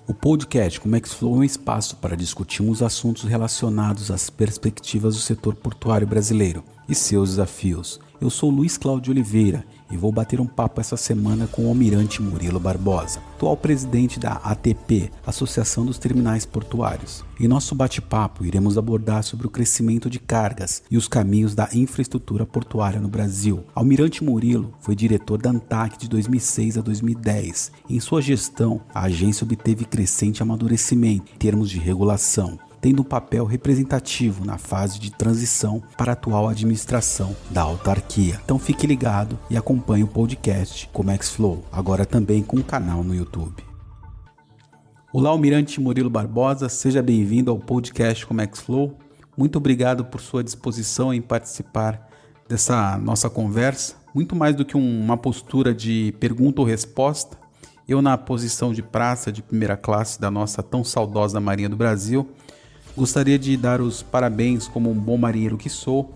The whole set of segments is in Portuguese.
O podcast Comex Flow é um espaço para discutirmos assuntos relacionados às perspectivas do setor portuário brasileiro e seus desafios. Eu sou Luiz Cláudio Oliveira e vou bater um papo essa semana com o Almirante Murilo Barbosa, atual presidente da ATP, Associação dos Terminais Portuários. Em nosso bate-papo, iremos abordar sobre o crescimento de cargas e os caminhos da infraestrutura portuária no Brasil. Almirante Murilo foi diretor da ANTAQ de 2006 a 2010. Em sua gestão, a agência obteve crescente amadurecimento em termos de regulação, tendo um papel representativo na fase de transição para a atual administração da autarquia. Então fique ligado e acompanhe o podcast Comex Flow, agora também com um canal no YouTube. Olá, Almirante Murilo Barbosa, seja bem-vindo ao podcast Comex Flow. Muito obrigado por sua disposição em participar dessa nossa conversa. Muito mais do que uma postura de pergunta ou resposta, eu, na posição de praça de primeira classe da nossa tão saudosa Marinha do Brasil, gostaria de dar os parabéns, como um bom marinheiro que sou,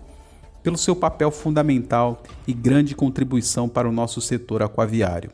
pelo seu papel fundamental e grande contribuição para o nosso setor aquaviário.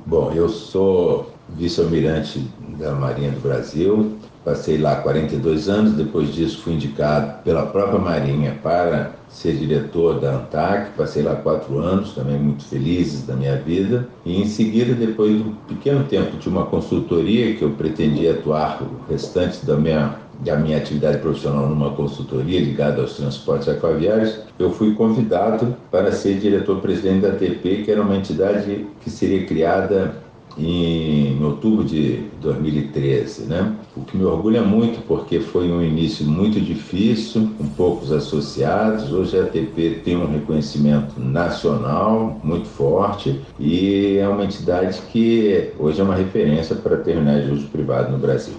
Bom, eu sou vice-almirante da Marinha do Brasil, passei lá 42 anos, depois disso fui indicado pela própria Marinha para ser diretor da ANTAQ, passei lá 4 anos, também muito felizes da minha vida, e em seguida, depois de um pequeno tempo de uma consultoria, que eu pretendia atuar o restante da minha atividade profissional numa consultoria ligada aos transportes aquaviários, eu fui convidado para ser diretor-presidente da ATP, que era uma entidade que seria criada em outubro de 2013, né? O que me orgulha muito, porque foi um início muito difícil, com poucos associados. Hoje a ATP tem um reconhecimento nacional muito forte e é uma entidade que hoje é uma referência para terminais de uso privado no Brasil.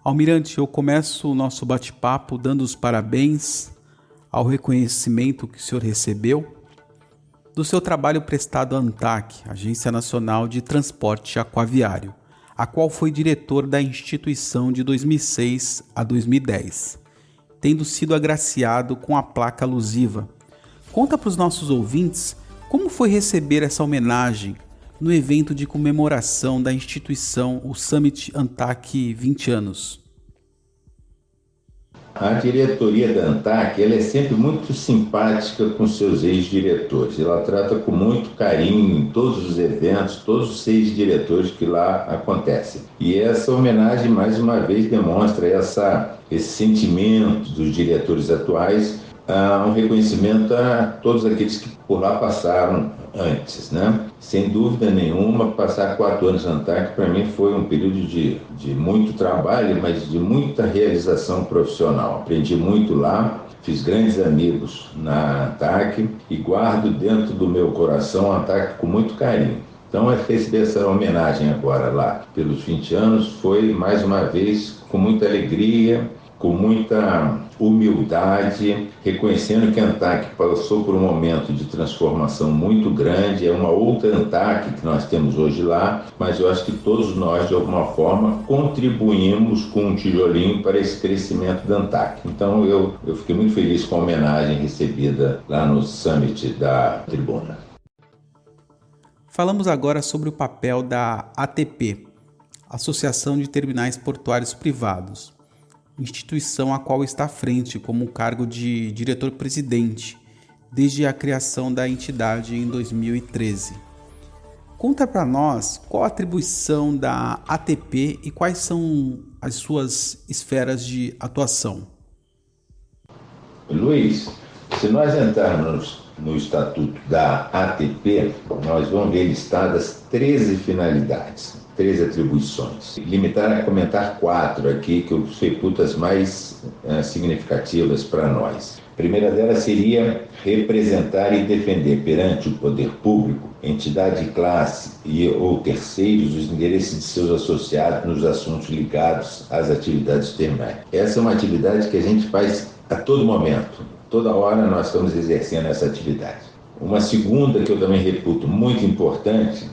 Almirante, eu começo o nosso bate-papo dando os parabéns ao reconhecimento que o senhor recebeu do seu trabalho prestado à ANTAQ, Agência Nacional de Transporte Aquaviário, a qual foi diretor da instituição de 2006 a 2010, tendo sido agraciado com a placa alusiva. Conta para os nossos ouvintes como foi receber essa homenagem no evento de comemoração da instituição, o Summit ANTAQ 20 anos. A diretoria da ANTAQ ela é sempre muito simpática com seus ex-diretores. Ela trata com muito carinho em todos os eventos, todos os 6 diretores que lá acontecem. E essa homenagem, mais uma vez, demonstra esse sentimento dos diretores atuais, um reconhecimento a todos aqueles que por lá passaram antes, né? Sem dúvida nenhuma, passar 4 anos na ANTAQ para mim foi um período de muito trabalho, mas de muita realização profissional. Aprendi muito lá, fiz grandes amigos na ANTAQ e guardo dentro do meu coração a ANTAQ com muito carinho. Então, receber essa homenagem agora lá pelos 20 anos foi, mais uma vez, com muita alegria, com muita humildade, reconhecendo que a ANTAQ passou por um momento de transformação muito grande, é uma outra ANTAQ que nós temos hoje lá, mas eu acho que todos nós, de alguma forma, contribuímos com um tijolinho para esse crescimento da ANTAQ. Então eu fiquei muito feliz com a homenagem recebida lá no Summit da Tribuna. Falamos agora sobre o papel da ATP, Associação de Terminais Portuários Privados, instituição a qual está à frente como cargo de diretor-presidente desde a criação da entidade em 2013. Conta para nós qual a atribuição da ATP e quais são as suas esferas de atuação. Luiz, se nós entrarmos no estatuto da ATP, nós vamos ver listadas 13 finalidades, 13 atribuições. Limitar a comentar 4 aqui, que eu reputo as mais significativas para nós. A primeira delas seria representar e defender perante o poder público, entidade de classe ou terceiros os interesses de seus associados nos assuntos ligados às atividades terminais. Essa é uma atividade que a gente faz a todo momento. Toda hora nós estamos exercendo essa atividade. Uma segunda que eu também reputo muito importante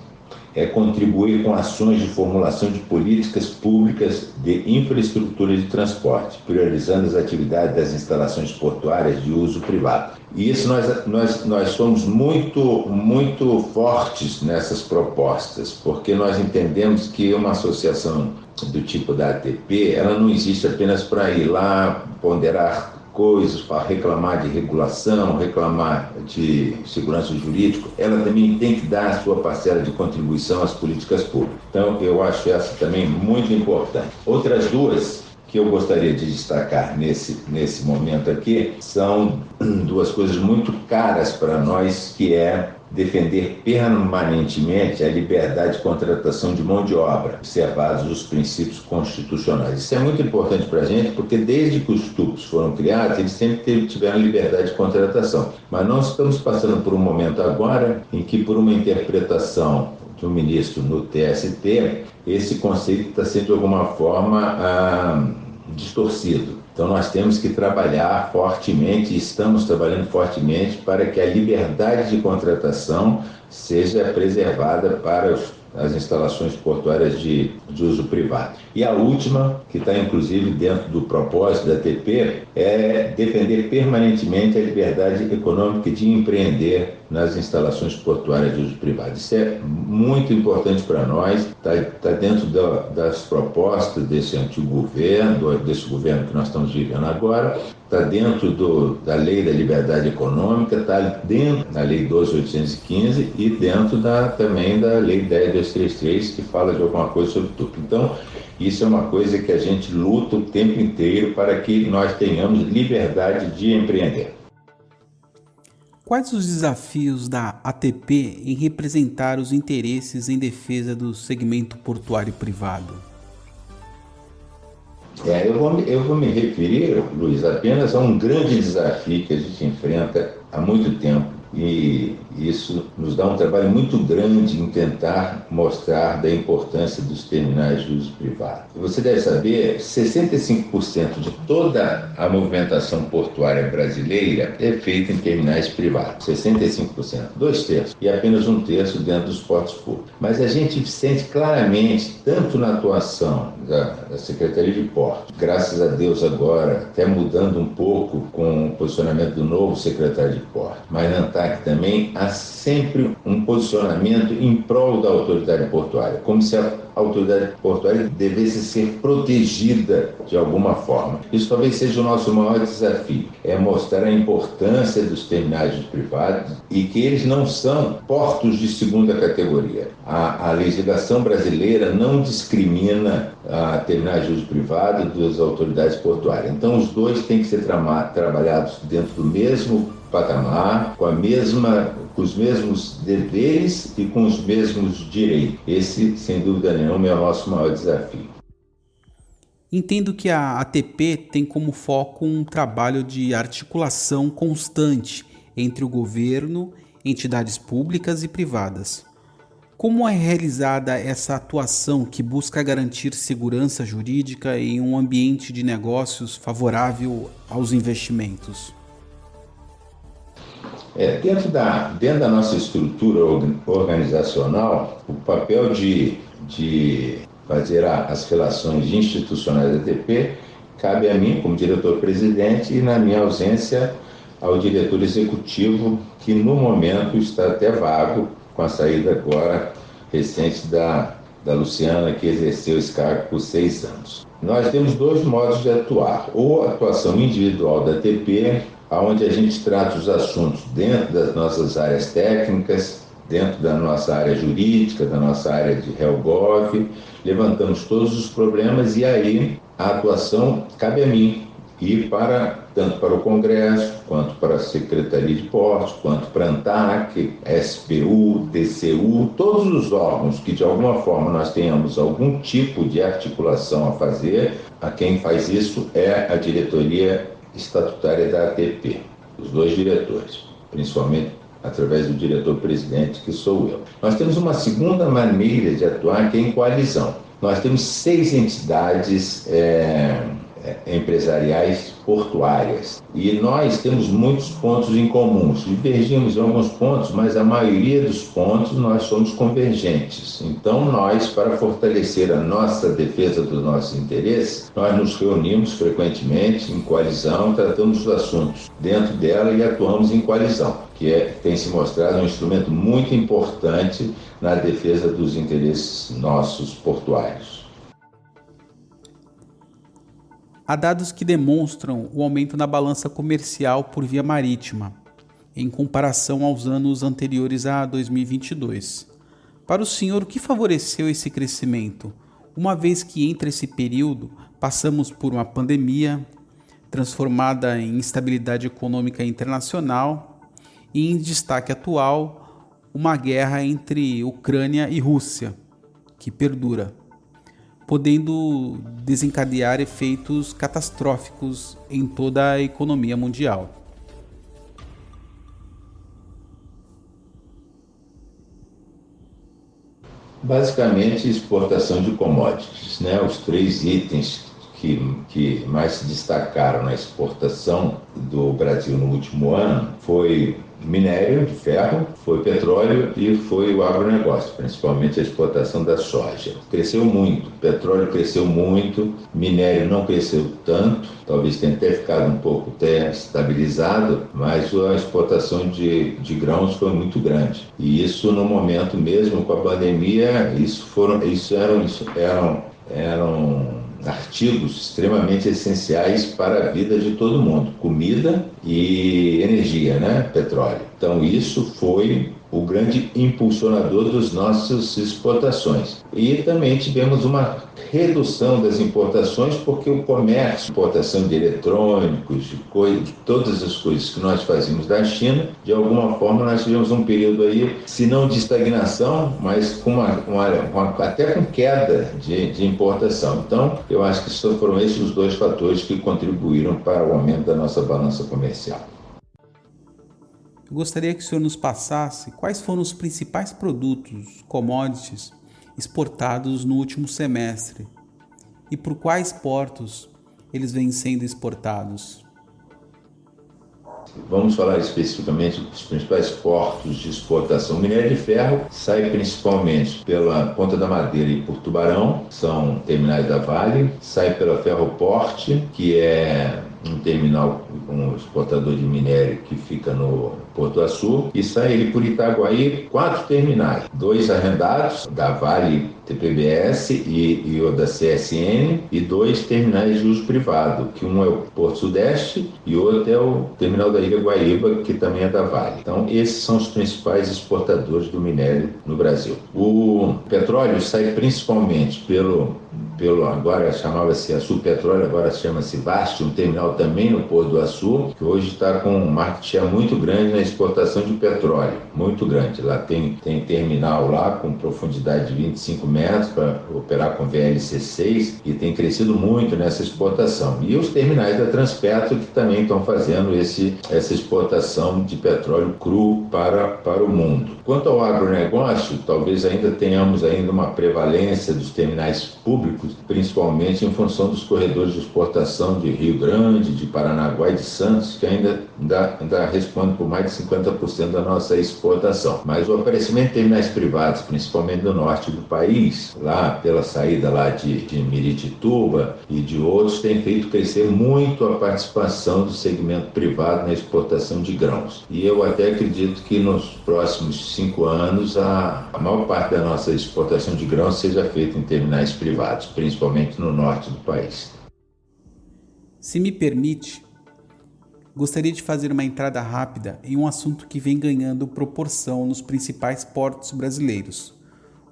é contribuir com ações de formulação de políticas públicas de infraestrutura de transporte, priorizando as atividades das instalações portuárias de uso privado. E isso nós somos muito fortes nessas propostas, porque nós entendemos que uma associação do tipo da ATP, ela não existe apenas para ir lá ponderar coisas, para reclamar de regulação, reclamar de segurança jurídica, ela também tem que dar a sua parcela de contribuição às políticas públicas. Então, eu acho essa também muito importante. Outras duas que eu gostaria de destacar nesse momento aqui são duas coisas muito caras para nós, que é defender permanentemente a liberdade de contratação de mão de obra, observados os princípios constitucionais. Isso é muito importante para a gente, porque desde que os TUPs foram criados, eles sempre tiveram liberdade de contratação. Mas nós estamos passando por um momento agora em que, por uma interpretação do ministro no TST, esse conceito está sendo, de alguma forma, distorcido. Então nós temos que trabalhar fortemente, e estamos trabalhando fortemente para que a liberdade de contratação seja preservada para as instalações portuárias de uso privado. E a última, que está inclusive dentro do propósito da ATP, é defender permanentemente a liberdade econômica de empreender nas instalações portuárias de uso privado. Isso é muito importante para nós, está dentro das propostas desse antigo governo, desse governo que nós estamos vivendo agora, está dentro da Lei da Liberdade Econômica, está dentro da Lei 12.815 e dentro também da Lei 10.233, que fala de alguma coisa sobre tudo. Então, isso é uma coisa que a gente luta o tempo inteiro para que nós tenhamos liberdade de empreender. Quais os desafios da ATP em representar os interesses em defesa do segmento portuário privado? Eu vou me referir, Luiz, apenas a um grande desafio que a gente enfrenta há muito tempo, e isso nos dá um trabalho muito grande em tentar mostrar da importância dos terminais de uso privado. Você deve saber, 65% de toda a movimentação portuária brasileira é feita em terminais privados. 65%, 2/3, e apenas 1/3 dentro dos portos públicos. Mas a gente sente claramente, tanto na atuação da Secretaria de Portos, graças a Deus agora, até mudando um pouco com o posicionamento do novo secretário de Portos, mas na ANTAC também, há sempre um posicionamento em prol da autoridade portuária, como se a autoridade portuária devesse ser protegida de alguma forma. Isso talvez seja o nosso maior desafio, é mostrar a importância dos terminais privados e que eles não são portos de segunda categoria. A legislação brasileira não discrimina a terminais de uso privado das autoridades portuárias. Então, os dois têm que ser trabalhados dentro do mesmo patamar, com os mesmos deveres e com os mesmos direitos. Esse, sem dúvida nenhuma, é o nosso maior desafio. Entendo que a ATP tem como foco um trabalho de articulação constante entre o governo, entidades públicas e privadas. Como é realizada essa atuação que busca garantir segurança jurídica em um ambiente de negócios favorável aos investimentos? Dentro da nossa estrutura organizacional, o papel de fazer as relações institucionais da ATP cabe a mim, como diretor-presidente, e, na minha ausência, ao diretor executivo, que no momento está até vago, com a saída agora recente da Luciana, que exerceu esse cargo por 6 anos. Nós temos 2 modos de atuar: ou a atuação individual da ATP, onde a gente trata os assuntos dentro das nossas áreas técnicas, dentro da nossa área jurídica, da nossa área de RELGOV, levantamos todos os problemas, e aí a atuação cabe a mim, ir tanto para o Congresso, quanto para a Secretaria de Portos, quanto para a ANTAC, SPU, TCU, todos os órgãos que de alguma forma nós tenhamos algum tipo de articulação a fazer. A quem faz isso é a diretoria estatutária da ATP, os 2 diretores, principalmente através do diretor-presidente, que sou eu. Nós temos uma segunda maneira de atuar, que é em coalizão. Nós temos 6 entidades empresariais portuárias. E nós temos muitos pontos em comuns. Divergimos em alguns pontos, mas a maioria dos pontos nós somos convergentes. Então nós, para fortalecer a nossa defesa dos nossos interesses, nós nos reunimos frequentemente em coalizão, tratamos os assuntos dentro dela e atuamos em coalizão, que tem se mostrado um instrumento muito importante na defesa dos interesses nossos portuários. Há dados que demonstram o aumento na balança comercial por via marítima, em comparação aos anos anteriores a 2022. Para o senhor, o que favoreceu esse crescimento, uma vez que entre esse período passamos por uma pandemia transformada em instabilidade econômica internacional e, em destaque atual, uma guerra entre Ucrânia e Rússia, que perdura, podendo desencadear efeitos catastróficos em toda a economia mundial. Basicamente, exportação de commodities, né? Os três itens que mais se destacaram na exportação do Brasil no último ano foi minério de ferro, foi petróleo e foi o agronegócio, principalmente a exportação da soja. Cresceu muito, petróleo cresceu muito, minério não cresceu tanto, talvez tenha até ficado um pouco estabilizado, mas a exportação de grãos foi muito grande. E isso no momento mesmo com a pandemia, eram artigos extremamente essenciais para a vida de todo mundo, comida e energia, né? Petróleo. Então isso foi o grande impulsionador das nossas exportações. E também tivemos uma redução das importações porque o comércio, importação de eletrônicos, de todas as coisas que nós fazíamos da China, de alguma forma nós tivemos um período aí, se não de estagnação, mas até com queda de importação. Então, eu acho que foram esses os dois fatores que contribuíram para o aumento da nossa balança comercial. Eu gostaria que o senhor nos passasse quais foram os principais produtos, commodities, exportados no último semestre e por quais portos eles vêm sendo exportados. Vamos falar especificamente dos principais portos de exportação. O minério de ferro sai principalmente pela Ponta da Madeira e por Tubarão, são terminais da Vale, sai pela Ferroporte, que é um terminal, um exportador de minério que fica no Porto Açu, e sai ele por Itaguaí, 4 terminais, 2 arrendados, da Vale TPBS e o da CSN, e 2 terminais de uso privado, que um é o Porto Sudeste e outro é o terminal da Ilha Guaíba, que também é da Vale. Então, esses são os principais exportadores do minério no Brasil. O petróleo sai principalmente pelo agora chamava-se Açu Petróleo, agora chama-se Vasti, um terminal também no Porto do Açu, que hoje está com um market share muito grande na exportação de petróleo, muito grande. Lá tem terminal lá com profundidade de 25 metros para operar com VLC6 e tem crescido muito nessa exportação. E os terminais da Transpetro que também estão fazendo essa exportação de petróleo cru para o mundo. Quanto ao agronegócio, talvez ainda tenhamos uma prevalência dos terminais públicos, principalmente em função dos corredores de exportação de Rio Grande, de Paranaguá e de Santos, que ainda responde por mais de 50% da nossa exportação. Mas o aparecimento de terminais privados, principalmente do norte do país, lá pela saída lá de Miritituba e de outros, tem feito crescer muito a participação do segmento privado na exportação de grãos. E eu até acredito que nos próximos 5 anos a maior parte da nossa exportação de grãos seja feita em terminais privados, principalmente no norte do país. Se me permite, gostaria de fazer uma entrada rápida em um assunto que vem ganhando proporção nos principais portos brasileiros: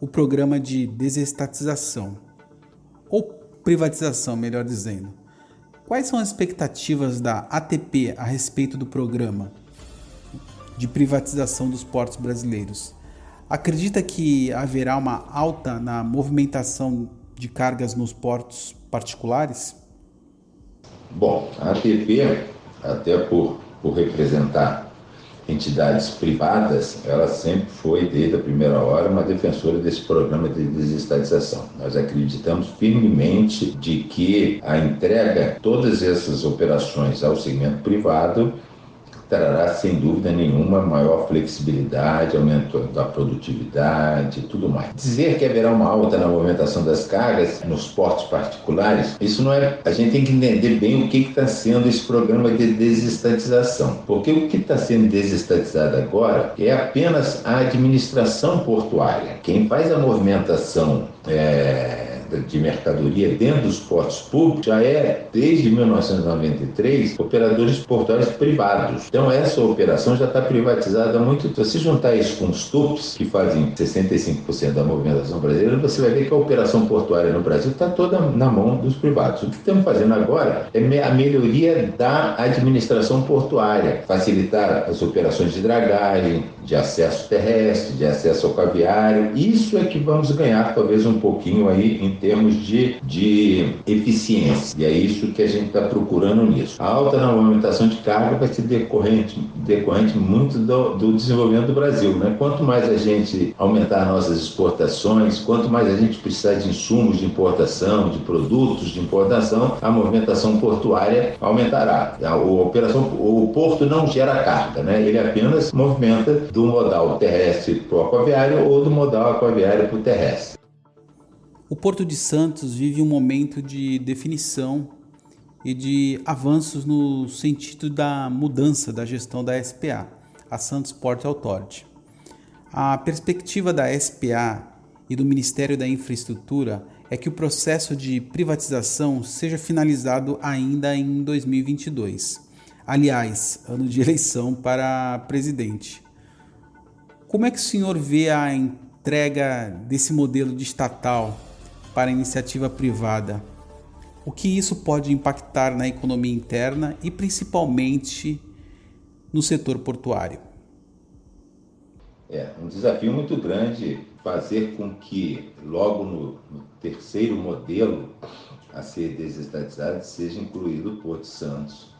o programa de desestatização, ou privatização, melhor dizendo. Quais são as expectativas da ATP a respeito do programa de privatização dos portos brasileiros? Acredita que haverá uma alta na movimentação de cargas nos portos particulares? Bom, a ATP, até por representar entidades privadas, ela sempre foi, desde a primeira hora, uma defensora desse programa de desestatização. Nós acreditamos firmemente de que a entrega de todas essas operações ao segmento privado trará, sem dúvida nenhuma, maior flexibilidade, aumento da produtividade e tudo mais. Dizer que haverá uma alta na movimentação das cargas nos portos particulares, isso não é... A gente tem que entender bem o que está sendo esse programa de desestatização. Porque o que está sendo desestatizado agora é apenas a administração portuária. Quem faz a movimentação de mercadoria dentro dos portos públicos já é, desde 1993, operadores portuários privados. Então essa operação já está privatizada há muito tempo. Se juntar isso com os TUPs, que fazem 65% da movimentação brasileira, você vai ver que a operação portuária no Brasil está toda na mão dos privados. O que estamos fazendo agora é a melhoria da administração portuária, facilitar as operações de dragagem, de acesso terrestre, de acesso ao caviário. Isso é que vamos ganhar talvez um pouquinho aí em termos de eficiência. E é isso que a gente está procurando nisso. A alta na movimentação de carga vai ser decorrente muito do desenvolvimento do Brasil, né? Quanto mais a gente aumentar nossas exportações, quanto mais a gente precisar de insumos de importação, de produtos de importação, a movimentação portuária aumentará. O porto não gera carga, né? Ele apenas movimenta do modal terrestre para o aquaviário ou do modal aquaviário para o terrestre. O Porto de Santos vive um momento de definição e de avanços no sentido da mudança da gestão da SPA, a Santos Port Authority. A perspectiva da SPA e do Ministério da Infraestrutura é que o processo de privatização seja finalizado ainda em 2022. Aliás, ano de eleição para presidente. Como é que o senhor vê a entrega desse modelo de estatal para a iniciativa privada? O que isso pode impactar na economia interna e principalmente no setor portuário? É um desafio muito grande fazer com que logo no terceiro modelo a ser desestatizado seja incluído o Porto de Santos,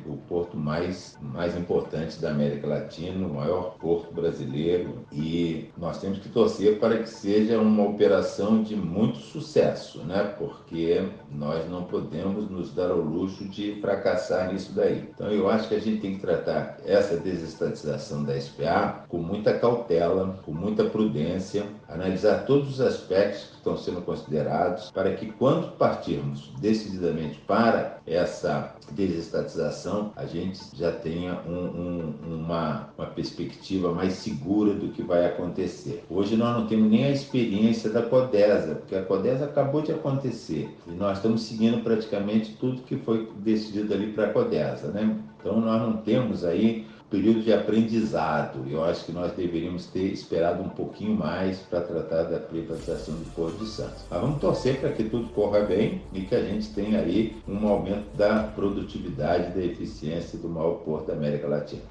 o porto mais importante da América Latina, o maior porto brasileiro, e nós temos que torcer para que seja uma operação de muito sucesso, né? Porque nós não podemos nos dar ao luxo de fracassar nisso daí. Então eu acho que a gente tem que tratar essa desestatização da SPA com muita cautela, com muita prudência, analisar todos os aspectos que estão sendo considerados para que quando partirmos decididamente para essa desestatização, a gente já tenha uma perspectiva mais segura do que vai acontecer. Hoje nós não temos nem a experiência da Codesa, porque a Codesa acabou de acontecer e nós estamos seguindo praticamente tudo que foi decidido ali para a Codesa, né? Então nós não temos aí período de aprendizado. Eu acho que nós deveríamos ter esperado um pouquinho mais para tratar da privatização do Porto de Santos. Mas vamos torcer para que tudo corra bem e que a gente tenha aí um aumento da produtividade, da eficiência do maior porto da América Latina.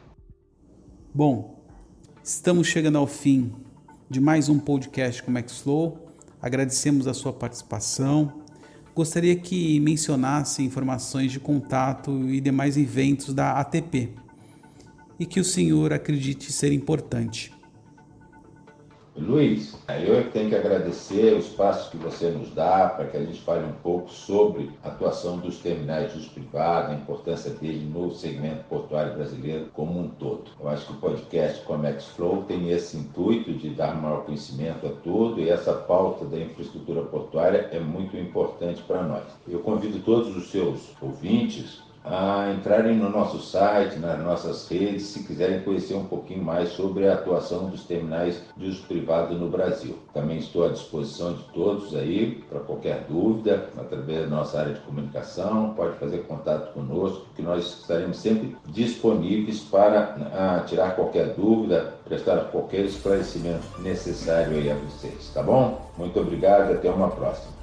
Bom, estamos chegando ao fim de mais um podcast com Max Flow. Agradecemos a sua participação. Gostaria que mencionasse informações de contato e demais eventos da ATP e que o senhor acredite ser importante. Luiz, eu tenho que agradecer o espaço que você nos dá para que a gente fale um pouco sobre a atuação dos terminais de uso privado, a importância dele no segmento portuário brasileiro como um todo. Eu acho que o podcast Comex Flow tem esse intuito de dar maior conhecimento a todo e essa pauta da infraestrutura portuária é muito importante para nós. Eu convido todos os seus ouvintes a entrarem no nosso site, nas nossas redes, se quiserem conhecer um pouquinho mais sobre a atuação dos terminais de uso privado no Brasil. Também estou à disposição de todos aí, para qualquer dúvida, através da nossa área de comunicação, pode fazer contato conosco, que nós estaremos sempre disponíveis para tirar qualquer dúvida, prestar qualquer esclarecimento necessário aí a vocês, tá bom? Muito obrigado e até uma próxima.